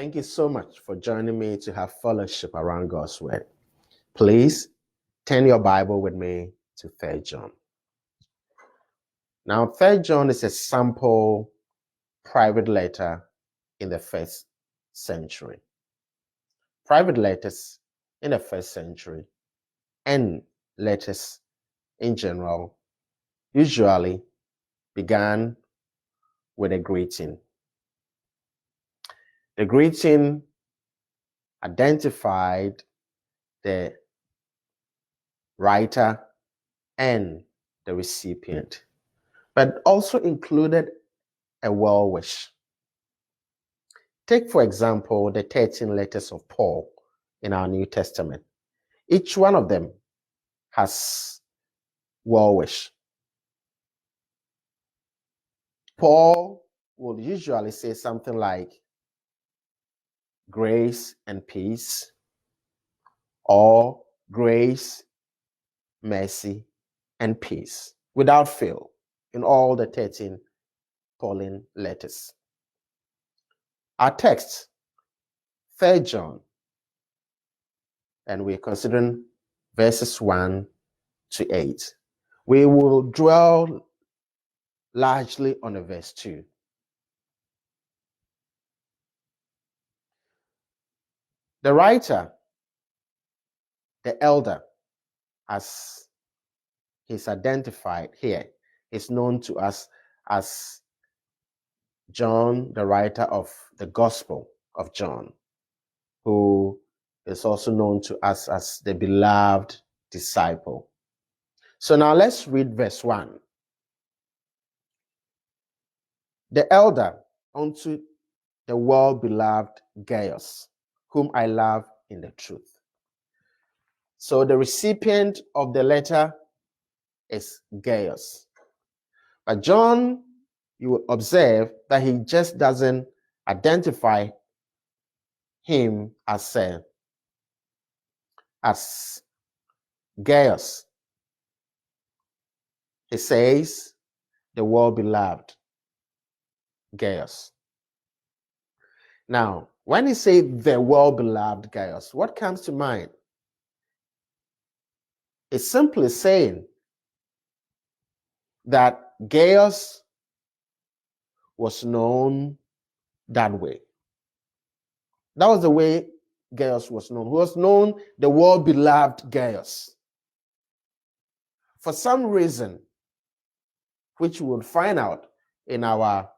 Thank you so much for joining me to have fellowship around God's Word. Please turn your Bible with me to 3 John. Now, 3 John is a sample private letter in the first century. Private letters in the first century and letters in general usually began with a greeting. The greeting identified the writer and the recipient, but also included a well wish. Take, for example, the 13 letters of Paul in our New Testament. Each one of them has well wish. Paul will usually say something like grace and peace, or grace, mercy, and peace, without fail, in all the 13 Pauline letters. Our text, 3 John, and we're considering verses 1 to 8. We will dwell largely on the verse 2. The writer, the elder, as he's identified here, is known to us as John, the writer of the Gospel of John, who is also known to us as the beloved disciple. So now let's read verse 1. The elder unto the well-beloved Gaius, whom I love in the truth. So the recipient of the letter is Gaius. But John, you will observe that he just doesn't identify him as Gaius. He says the well-beloved Gaius. Now, when he says the well-beloved Gaius, what comes to mind? It's simply saying that Gaius was known that way. That was the way Gaius was known. He was known the well-beloved Gaius. For some reason, which we will find out in our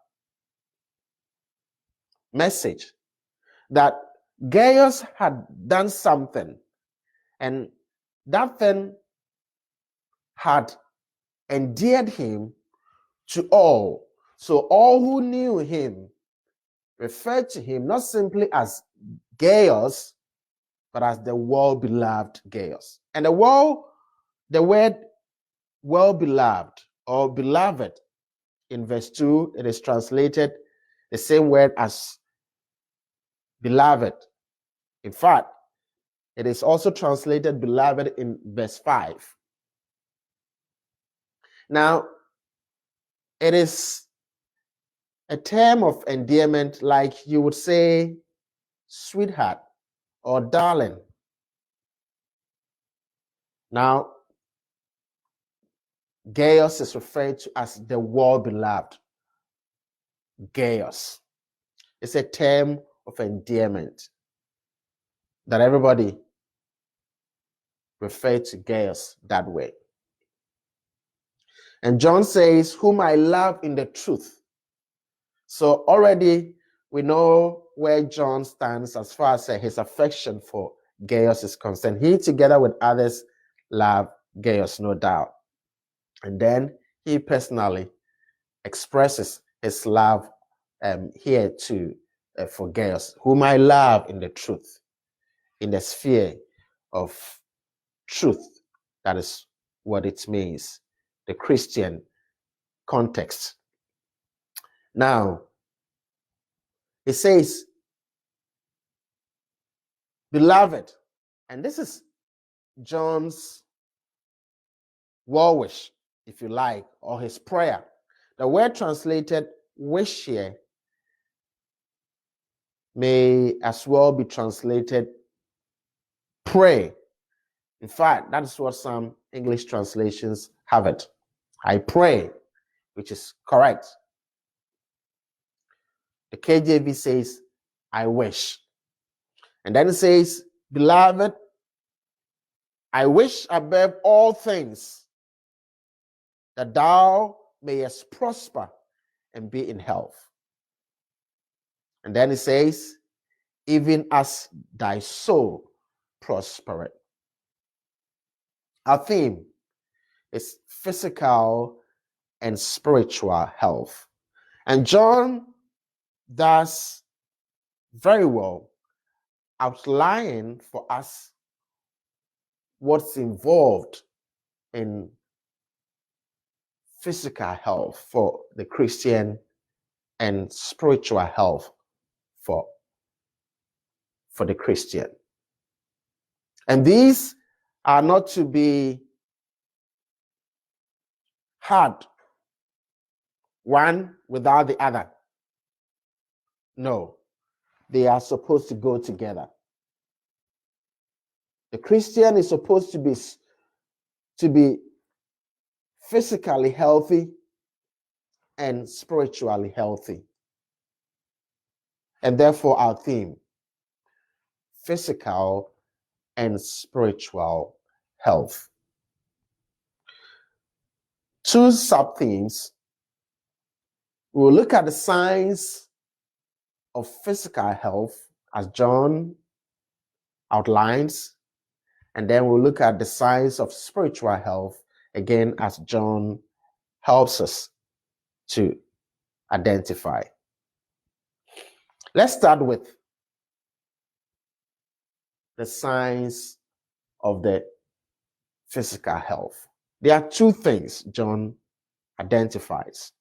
message, that Gaius had done something, and that thing had endeared him to all. So all who knew him referred to him not simply as Gaius, but as the well-beloved Gaius. And the word well-beloved or beloved in verse 2, it is translated the same word as beloved. In fact, it is also translated beloved in verse 5. Now, it is a term of endearment, like you would say sweetheart or darling. Now, Gaius is referred to as the well-beloved Gaius. It's a term of endearment that everybody referred to Gaius that way. And John says, whom I love in the truth. So already we know where John stands as far as his affection for Gaius is concerned. He, together with others, love Gaius, no doubt. And then he personally expresses his love here too for Gaius, whom I love in the truth, in the sphere of truth. That is what it means, the Christian context. Now, it says, beloved, and this is John's well wish, if you like, or his prayer. The word translated wish here may as well be translated pray. In fact, that's what some English translations have it. I pray, which is correct. The KJV says, I wish. And then it says, beloved, I wish above all things that thou mayest prosper and be in health. And then it says, even as thy soul prospereth. Our theme is physical and spiritual health. And John does very well outlining for us what's involved in physical health for the Christian and spiritual health for the Christian. And these are not to be had one without the other. No, they are supposed to go together. The Christian is supposed to be physically healthy and spiritually healthy. And therefore our theme, physical and spiritual health. Two sub-themes. We'll look at the signs of physical health as John outlines, and then we'll look at the signs of spiritual health again as John helps us to identify. Let's start with the signs of the physical health. There are two things John identifies.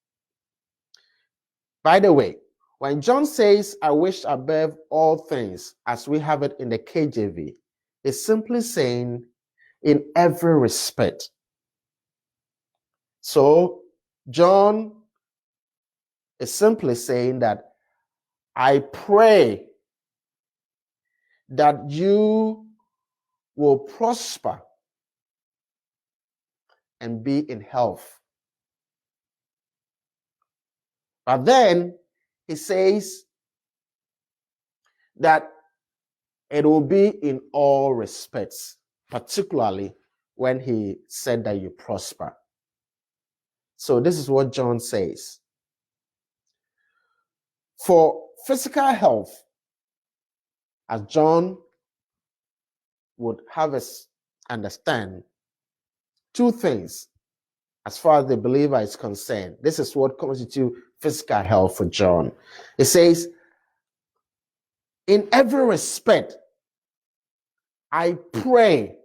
By the way, when John says, I wish above all things, as we have it in the KJV, it's simply saying in every respect. So John is simply saying that I pray that you will prosper and be in health. But then he says that it will be in all respects, particularly when he said that you prosper. So this is what John says. For physical health, as John would have us understand, two things as far as the believer is concerned. This is what constitutes physical health for John. It says, in every respect, I pray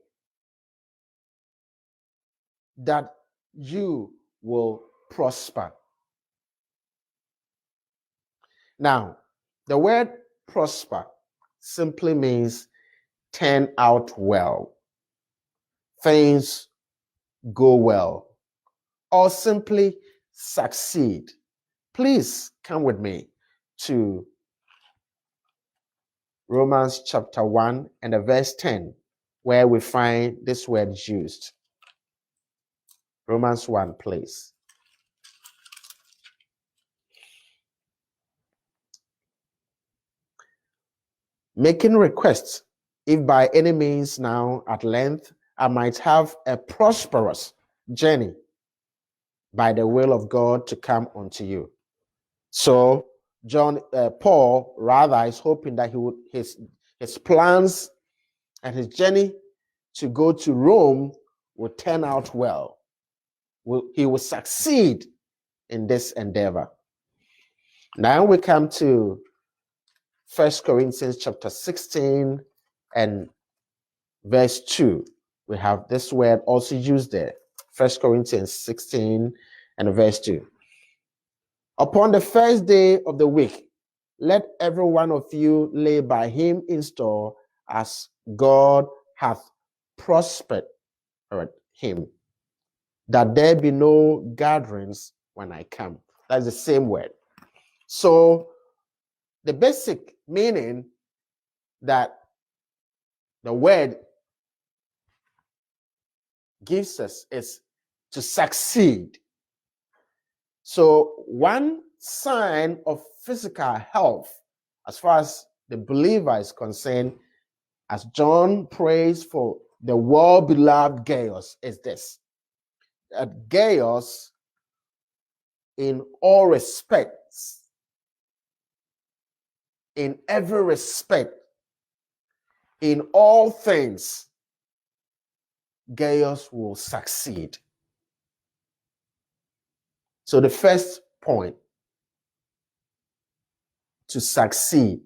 that you will prosper. Now, the word prosper simply means turn out well, things go well, or simply succeed. Please come with me to Romans chapter 1 and verse 10, where we find this word used. Romans 1, please. Making requests, if by any means now at length I might have a prosperous journey by the will of God to come unto you. So Paul rather is hoping that his plans and his journey to go to Rome will turn out well. He will succeed in this endeavor. Now we come to 1 Corinthians chapter 16 and verse 2. We have this word also used there. 1 Corinthians 16 and verse 2. Upon the first day of the week, let every one of you lay by him in store as God hath prospered him, that there be no gatherings when I come. That's the same word. So the basic meaning that the word gives us is to succeed. So one sign of physical health, as far as the believer is concerned, as John prays for the well-beloved Gaius, is this: that Gaius, in all respects, in every respect, in all things, Gaius will succeed. So the first point, to succeed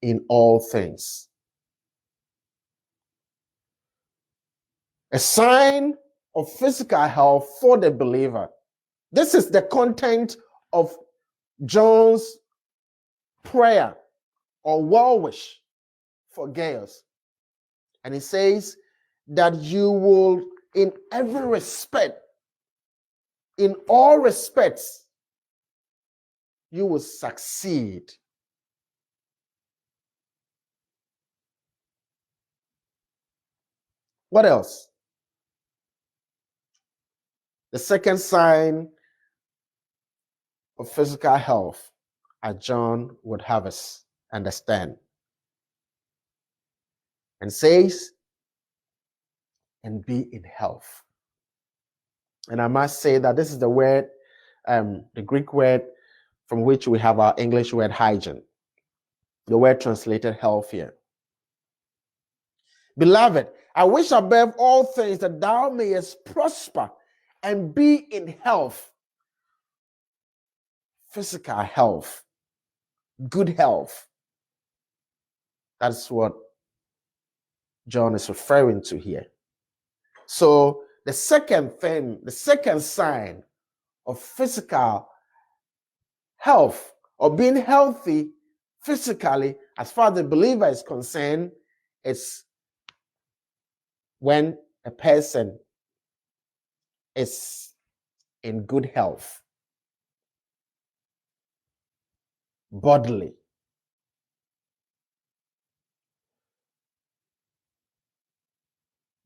in all things. A sign of physical health for the believer. This is the content of John's prayer or well wish for Gaius. And he says that you will, in every respect, in all respects, you will succeed. What else? The second sign of physical health, as John would have us understand, and says, and be in health. And I must say that this is the word, the Greek word from which we have our English word hygiene, the word translated health here. Beloved, I wish above all things that thou mayest prosper and be in health, physical health, good health. That's what John is referring to here. So the second thing, the second sign of physical health or being healthy physically, as far as the believer is concerned, is when a person is in good health, bodily,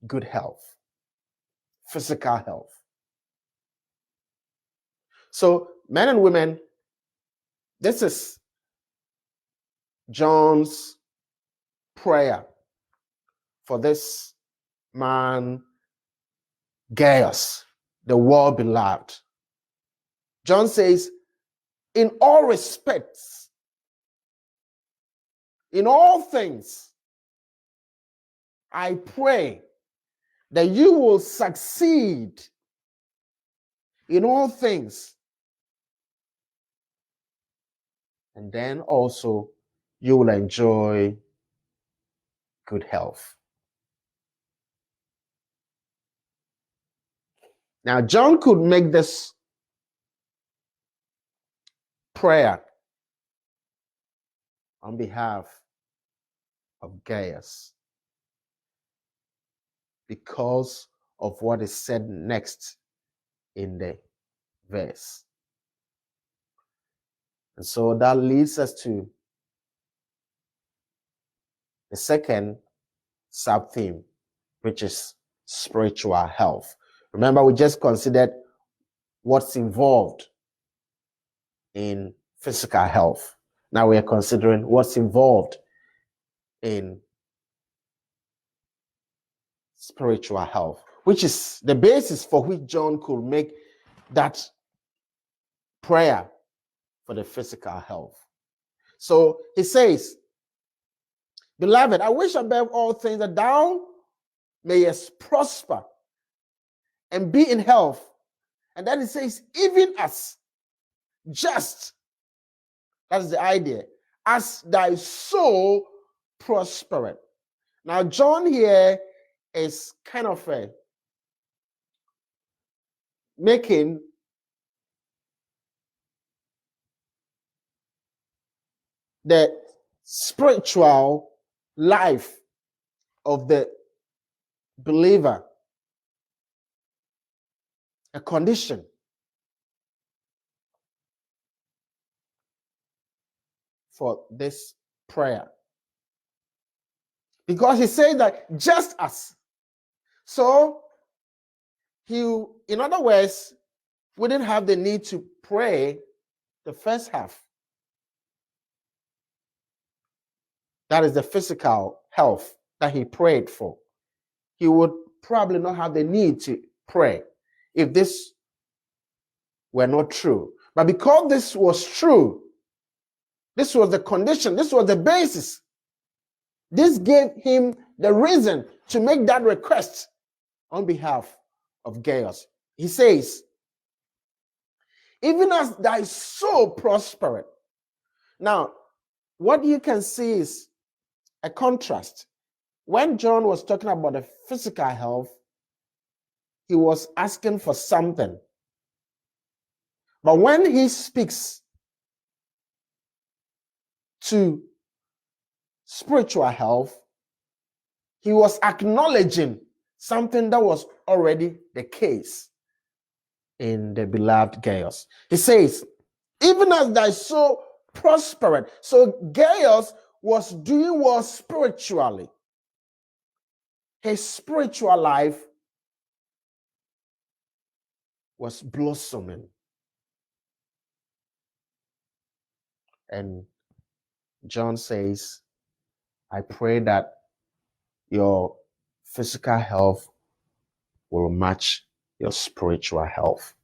good health, physical health. So, men and women, this is John's prayer for this man, Gaius, the well-beloved. John says, in all respects, in all things, I pray that you will succeed in all things. And then also, you will enjoy good health. Now, John could make this prayer on behalf of Gaius because of what is said next in the verse. And so that leads us to the second sub-theme, which is spiritual health. Remember, we just considered what's involved in physical health. Now we are considering what's involved in spiritual health, which is the basis for which John could make that prayer for the physical health. So he says, beloved, I wish above all things that thou mayest prosper and be in health. And then he says, even as just, that's the idea, as thy soul prospereth. Now, John here is kind of making the spiritual life of the believer a condition for this prayer. Because he said that just as. So, in other words, wouldn't have the need to pray the first half. That is the physical health that he prayed for. He would probably not have the need to pray if this were not true. But because this was true, this was the condition, this was the basis, this gave him the reason to make that request on behalf of Gaius. He says, even as thy soul prospereth. Now, what you can see is a contrast. When John was talking about the physical health, he was asking for something. But when he speaks to spiritual health, he was acknowledging something that was already the case in the beloved Gaius. He says, even as thy soul prospered. So Gaius was doing well spiritually. His spiritual life was blossoming. And John says, I pray that your physical health will match your spiritual health.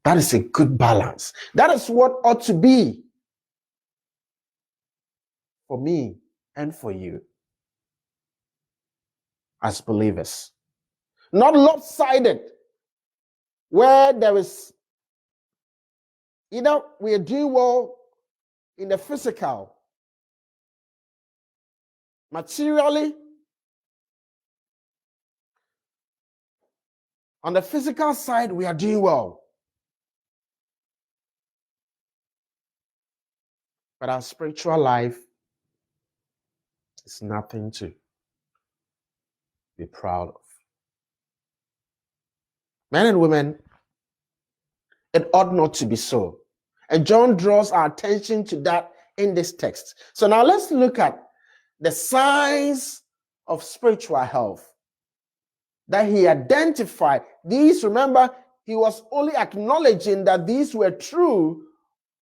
That is a good balance. That is what ought to be for me and for you as believers. Not lopsided, where there is either we are doing well in the physical, materially, on the physical side, we are doing well. But our spiritual life is nothing to be proud of. Men and women, it ought not to be so. And John draws our attention to that in this text. So now let's look at the signs of spiritual health that he identified. These, remember, he was only acknowledging that these were true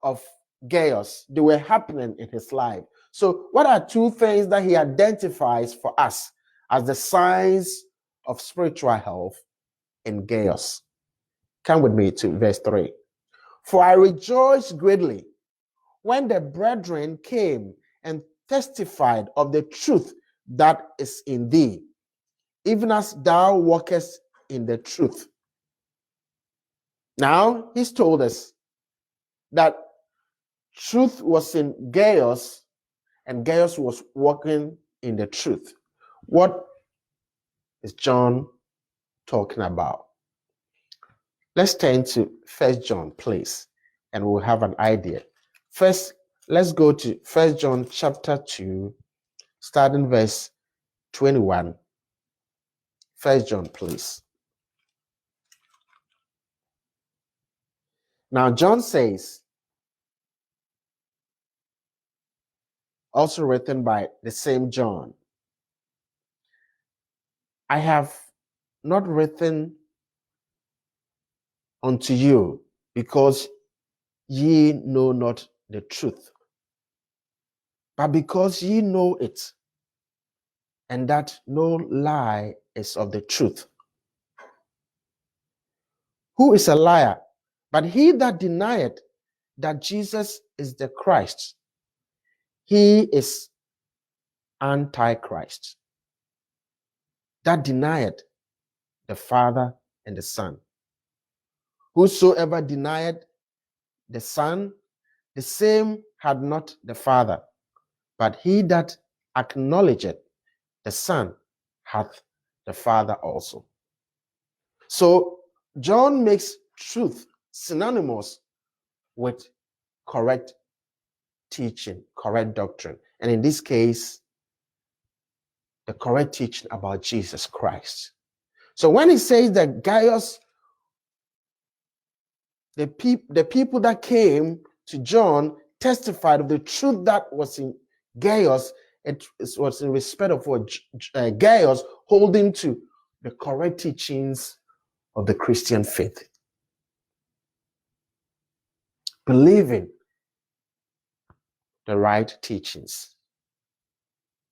of Gaius. They were happening in his life. So what are two things that he identifies for us as the signs of spiritual health in Gaius? Come with me to verse 3. For I rejoiced greatly when the brethren came and testified of the truth that is in thee, even as thou walkest in the truth. Now, he's told us that truth was in Gaius, and Gaius was walking in the truth. What is John talking about? Let's turn to 1 John, please, and we'll have an idea. First, let's go to 1 John chapter 2, starting verse 21. 1 John, please. Now, John says, also written by the same John, I have not written unto you because ye know not the truth, but because ye know it, and that no lie is of the truth. Who is a liar? But he that denieth that Jesus is the Christ, he is Antichrist, that denieth the Father and the Son. Whosoever denieth the Son, the same had not the Father, but he that acknowledgeth the Son hath the Father also. So John makes truth synonymous with correct teaching, correct doctrine. And in this case, the correct teaching about Jesus Christ. So when he says that Gaius, the people that came to John testified of the truth that was in Gaius. It was in respect of what Gaius holding to the correct teachings of the Christian faith. Believing the right teachings.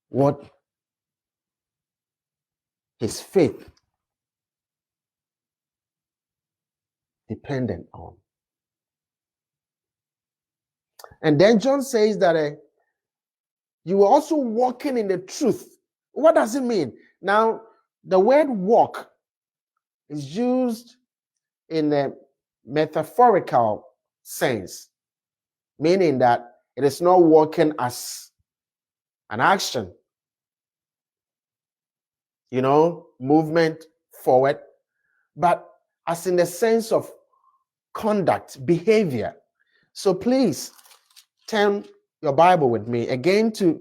What his faith dependent on. And then John says that you are also walking in the truth. What does it mean? Now, the word walk is used in a metaphorical sense, meaning that it is not walking as an action, movement forward, but as in the sense of conduct, behavior. So please turn your Bible with me again to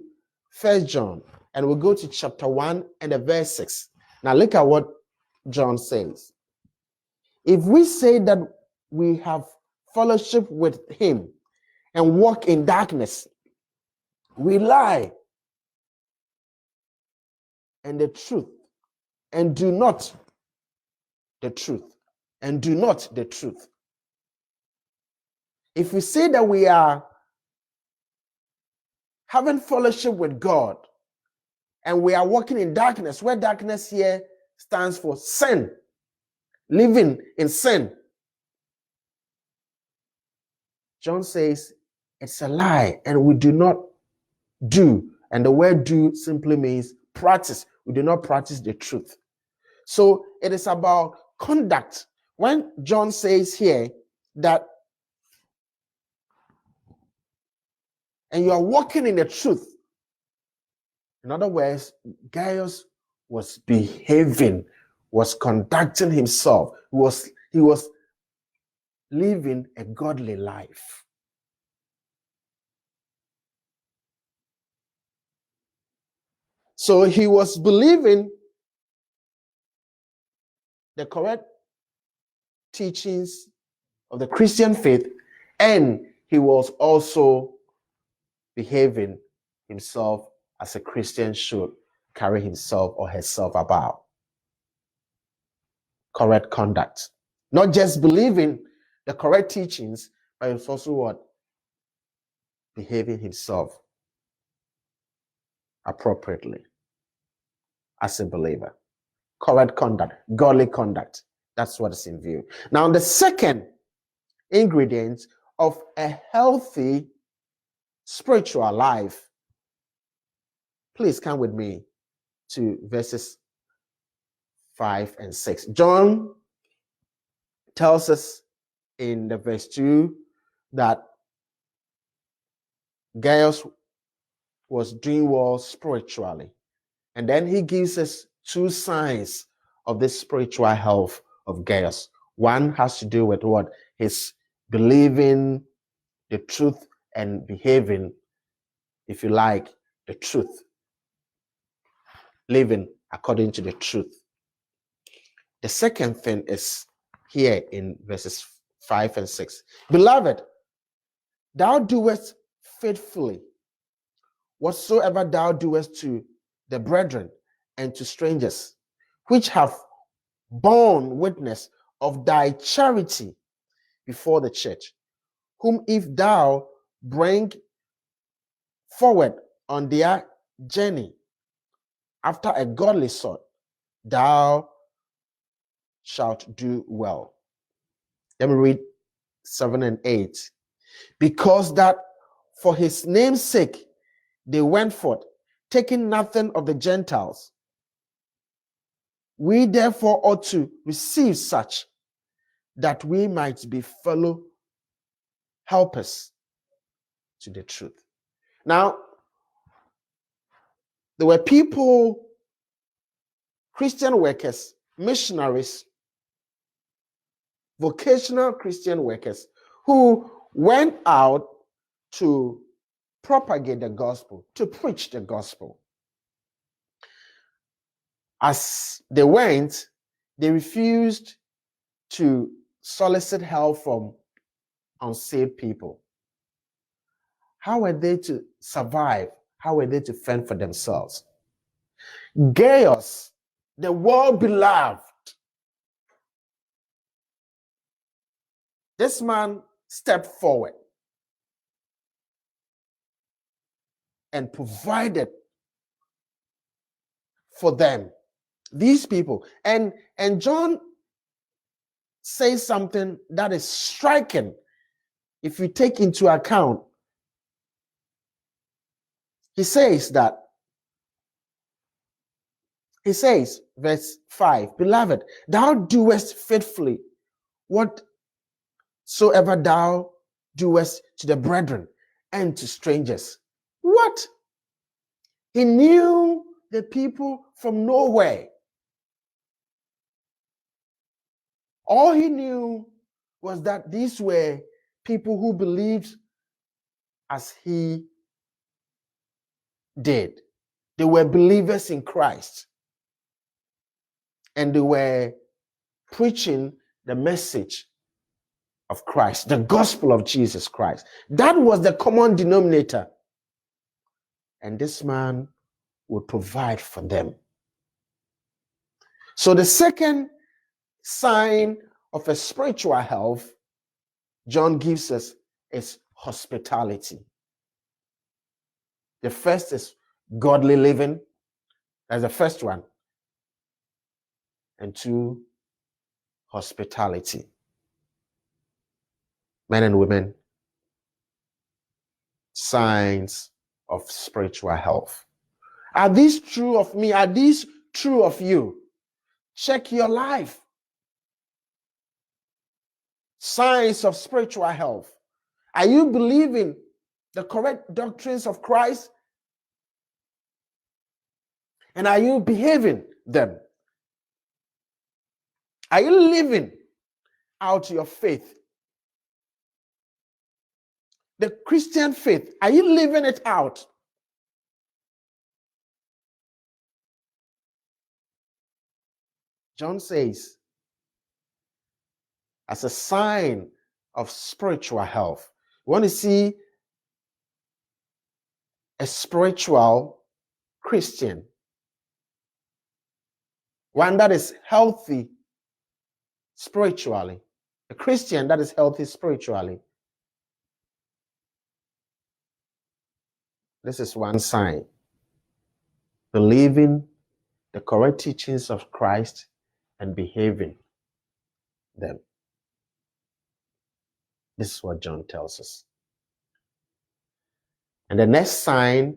1 John, and we'll go to chapter 1 and the verse 6. Now look at what John says. If we say that we have fellowship with him and walk in darkness, we lie and the truth, and do not the truth, and do not the truth. If we say that we are having fellowship with God and we are walking in darkness, where darkness here stands for sin, living in sin, John says it's a lie and we do not do. And the word do simply means practice. We do not practice the truth. So it is about conduct. When John says here that, and you are walking in the truth, in other words, Gaius was behaving, was conducting himself, he was living a godly life. So he was believing the correct teachings of the Christian faith, and he was also behaving himself as a Christian should carry himself or herself about. Correct conduct. Not just believing the correct teachings, but it's also what? Behaving himself appropriately as a believer. Correct conduct, godly conduct. That's what is in view. Now, the second ingredient of a healthy spiritual life, please come with me to verses 5 and 6. John tells us in the verse 2 that Gaius was doing well spiritually. And then he gives us two signs of this spiritual health of Gaius. One has to do with what? His believing the truth and behaving, if you like, the truth. Living according to the truth. The second thing is here in verses 5 and 6. Beloved, thou doest faithfully whatsoever thou doest to the brethren and to strangers, which have borne witness of thy charity before the church, whom if thou bring forward on their journey after a godly sort, thou shalt do well. Let me read 7 and 8. Because that for his name's sake they went forth, taking nothing of the Gentiles. We therefore ought to receive such, that we might be fellow helpers to the truth. Now, there were people, Christian workers, missionaries, vocational Christian workers, who went out to propagate the gospel, to preach the gospel. As they went, they refused to solicit help from unsaved people. How were they to survive? How were they to fend for themselves? Gaius, the well-beloved, this man stepped forward and provided for them, these people. And John says something that is striking if you take into account. He says, verse 5, beloved, thou doest faithfully whatsoever thou doest to the brethren and to strangers. What? He knew the people from nowhere. All he knew was that these were people who believed as he did. They were believers in Christ. And they were preaching the message of Christ, the gospel of Jesus Christ. That was the common denominator. And this man would provide for them. So the second sign of a spiritual health John gives us is hospitality. The first is godly living. That's the first one. And 2, hospitality. Men and women, signs of spiritual health. Are these true of me? Are these true of you? Check your life. Signs of spiritual health. Are you believing the correct doctrines of Christ? And are you behaving them? Are you living out your faith? The Christian faith, are you living it out? John says, as a sign of spiritual health, you want to see a spiritual Christian, one that is healthy spiritually, a Christian that is healthy spiritually. This is one sign. Believing the correct teachings of Christ and behaving them. This is what John tells us. And the next sign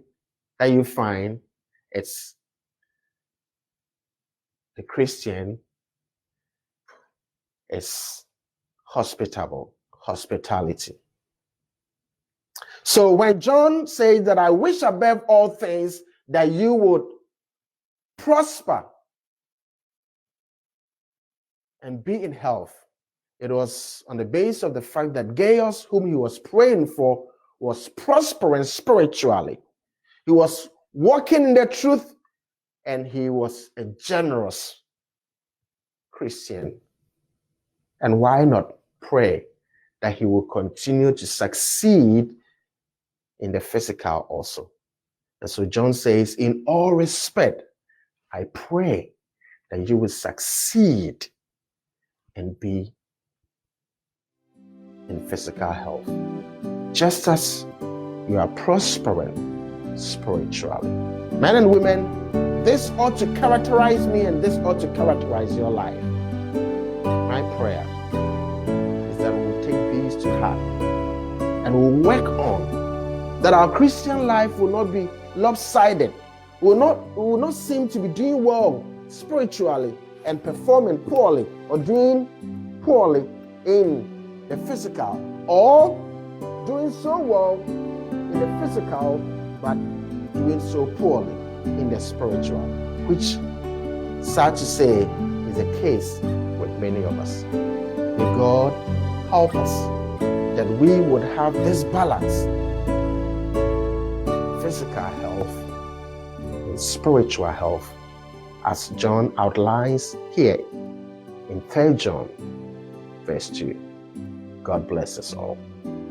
that you find, it's the Christian is hospitable, hospitality. So when John says that I wish above all things that you would prosper and be in health, it was on the basis of the fact that Gaius, whom he was praying for, was prospering spiritually. He was walking in the truth, and he was a generous Christian. And why not pray that he will continue to succeed in the physical also? And so John says, in all respect, I pray that you will succeed and be in physical health, just as you are prospering spiritually. Men and women, this ought to characterize me, and this ought to characterize your life. My prayer is that we will take these to heart and we'll work on that. Our Christian life will not be lopsided. We will not seem to be doing well spiritually and performing poorly, or doing poorly in the physical, or doing so well in the physical but doing so poorly in the spiritual, which, sad to say, is the case with many of us. May God help us that we would have this balance, physical health and spiritual health, as John outlines here in 3 John verse 2. God bless us all.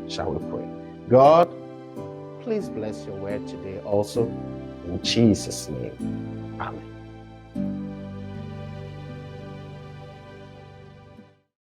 Shall we pray? God, Please bless your word today also. In Jesus' name. Amen.